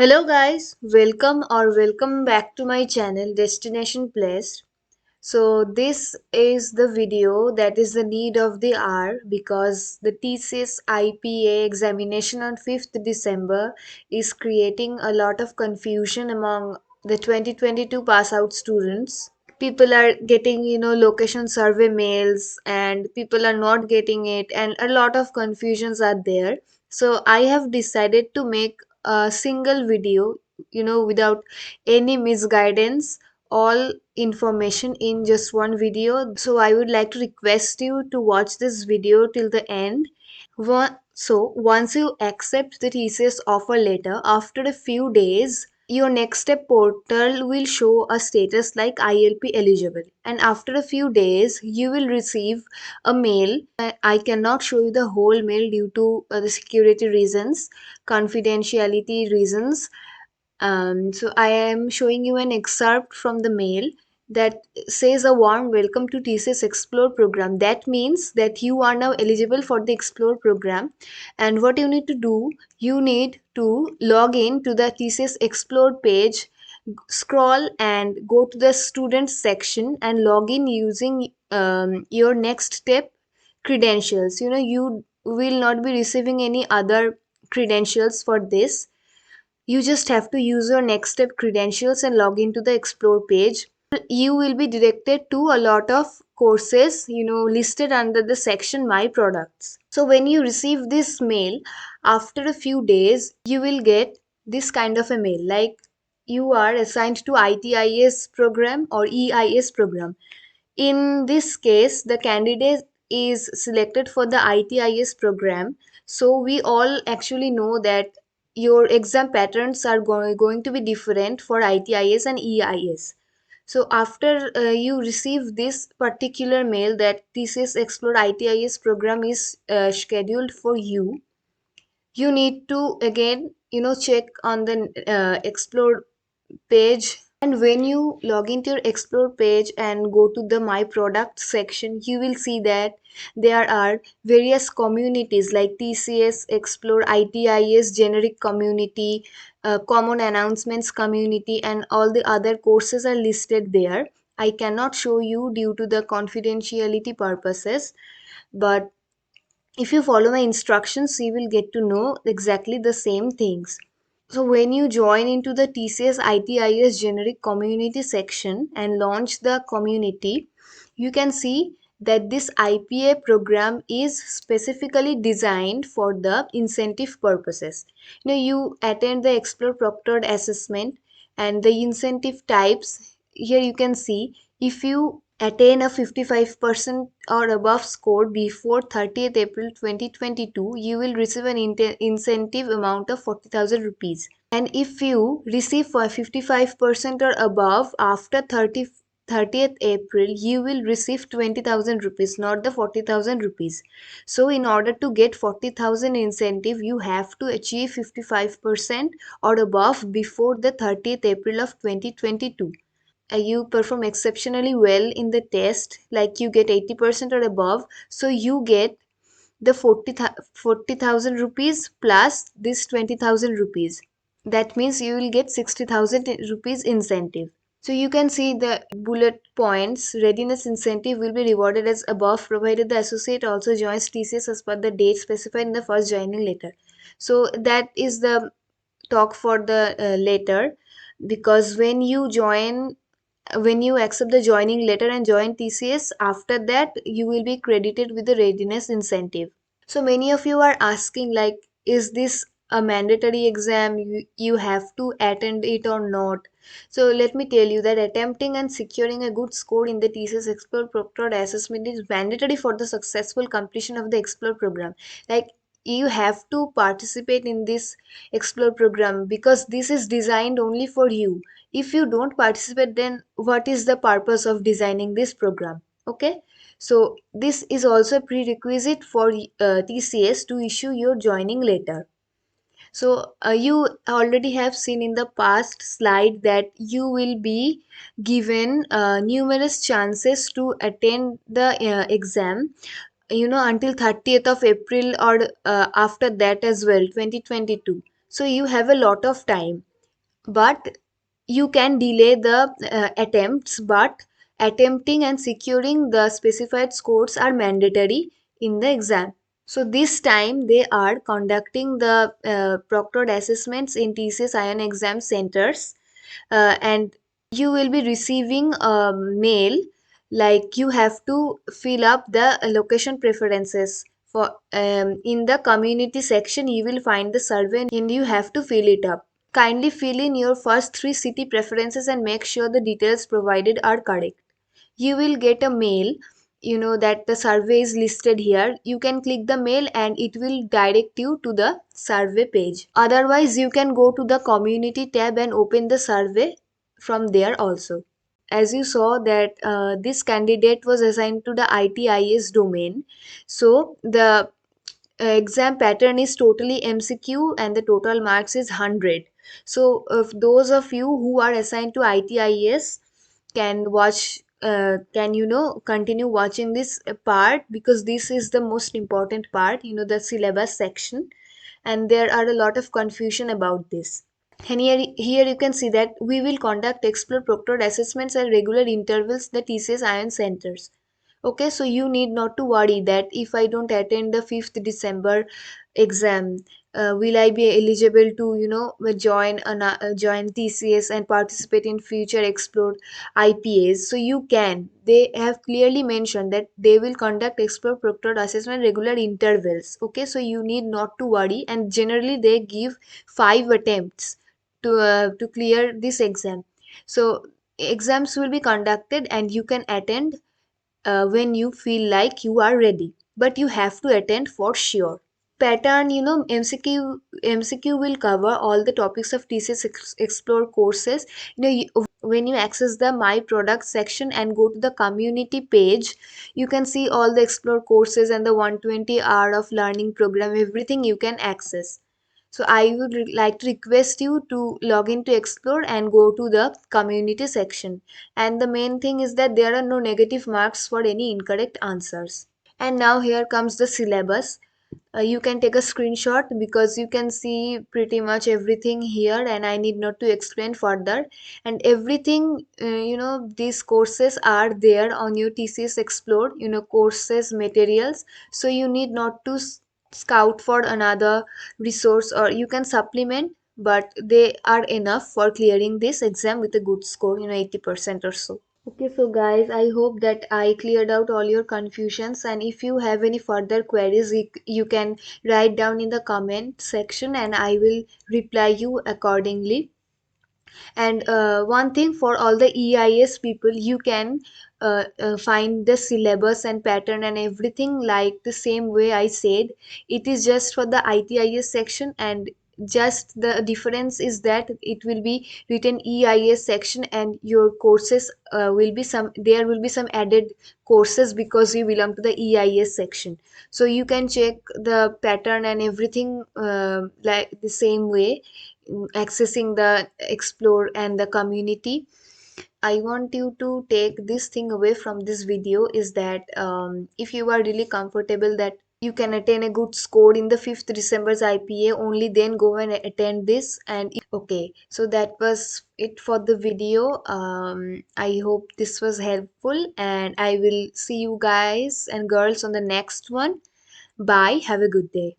Hello guys, welcome back to my channel Destination Place. So this is the video that is the need of the hour because the TCS IPA examination on 5th December is creating a lot of confusion among the 2022 pass out students. People are getting location survey mails and people are not getting it, and a lot of confusions are there. So I have decided to make a single video, without any misguidance, all information in just one video. So I would like to request you to watch this video till the end. So once you accept the TCS offer letter, after a few days, your next step portal will show a status like ILP eligible. And after a few days, you will receive a mail. I cannot show you the whole mail due to the security reasons, confidentiality reasons. So I am showing you an excerpt from the mail that says a warm welcome to TCS Explore program. That means that you are now eligible for the Explore program. And what you need to do, you need to log in to the TCS Explore page, scroll and go to the students section and log in using your next step credentials. You will not be receiving any other credentials for this. You just have to use your next step credentials and log into the explore page. You will be directed to a lot of courses listed under the section my products. So when you receive this mail, after a few days you will get this kind of a mail like you are assigned to ITIS program or EIS program. In this case, the candidate is selected for the ITIS program. So we all actually know that your exam patterns are going to be different for ITIS and EIS. So after you receive this particular mail that TCS Explore ITIS program is scheduled for you, you need to again check on the Explore page. And when you log into your explore page and go to the my product section, you will see that there are various communities like TCS Explore ITIS generic community, common announcements community, and all the other courses are listed there. I cannot show you due to the confidentiality purposes, but if you follow my instructions you will get to know exactly the same things. So when you join into the TCS ITIS generic community section and launch the community, you can see that this IPA program is specifically designed for the incentive purposes. You attend the Explore Proctored assessment and the incentive types. Here you can see if you attain a 55% or above score before 30th April 2022, you will receive an incentive amount of 40,000 rupees. And if you receive for 55% or above after 30th April, you will receive 20,000 rupees, not the 40,000 rupees. So in order to get 40,000 incentive, you have to achieve 55% or above before the 30th April of 2022. You perform exceptionally well in the test, like you get 80% or above, so you get the 40,000 rupees plus this 20,000 rupees. That means you will get 60,000 rupees incentive. So you can see the bullet points. Readiness incentive will be rewarded as above provided the associate also joins TCS as per the date specified in the first joining letter. So that is the talk for the letter, because when you accept the joining letter and join TCS, after that you will be credited with the readiness incentive. So many of you are asking like, is this a mandatory exam? You have to attend it or not? So let me tell you that attempting and securing a good score in the TCS Explore Proctored assessment is mandatory for the successful completion of the Explore program. Like, you have to participate in this Explore program because this is designed only for you. If you don't participate, then what is the purpose of designing this program? Okay, so this is also a prerequisite for TCS to issue your joining letter. So you already have seen in the past slide that you will be given numerous chances to attend the exam, until 30th of April or after that as well, 2022. So you have a lot of time. but you can delay the attempts, but attempting and securing the specified scores are mandatory in the exam. So this time they are conducting the proctored assessments in TCS Ion exam centers, and you will be receiving a mail, like you have to fill up the location preferences for in the community section. You will find the survey and you have to fill it up. Kindly fill in your first three city preferences and make sure the details provided are correct. You will get a mail, that the survey is listed here. You can click the mail and it will direct you to the survey page. Otherwise, you can go to the community tab and open the survey from there also. As you saw that this candidate was assigned to the ITIS domain, so the exam pattern is totally MCQ and the total marks is 100. So if those of you who are assigned to ITIS can watch, can continue watching this part, because this is the most important part, the syllabus section, and there are a lot of confusion about this. And here you can see that we will conduct explore proctored assessments at regular intervals the TCS Ion centers. Okay, so you need not to worry that if I don't attend the 5th December exam, will I be eligible to join TCS and participate in future explore IPAs? So you can. They have clearly mentioned that they will conduct explore proctored assessment regular intervals. Okay, so you need not to worry, and generally they give 5 attempts to clear this exam. So exams will be conducted and you can attend when you feel like you are ready, but you have to attend for sure. Pattern, MCQ will cover all the topics of TCS Explore courses. When you access the My Product section and go to the community page, you can see all the Explore courses and the 120 hour of learning program, everything you can access. So I would like to request you to log into Explore and go to the community section. And the main thing is that there are no negative marks for any incorrect answers. And now here comes the syllabus. You can take a screenshot because you can see pretty much everything here, and I need not to explain further. And everything, these courses are there on your TCS Explore, courses materials. So you need not to scout for another resource, or you can supplement, but they are enough for clearing this exam with a good score, 80% or so. Okay, so guys, I hope that I cleared out all your confusions, and if you have any further queries, you can write down in the comment section and I will reply you accordingly. And one thing for all the EIS people, you can find the syllabus and pattern and everything like the same way I said. It is just for the ITIS section, and just the difference is that it will be written EIS section and your courses will be some, there will be some added courses because you belong to the EIS section. So you can check the pattern and everything like the same way, accessing the Explore and the community. I want you to take this thing away from this video is that if you are really comfortable that you can attain a good score in the 5th December's IPA, only then go and attend this. And okay, so that was it for the video. I hope this was helpful, and I will see you guys and girls on the next one. Bye, have a good day.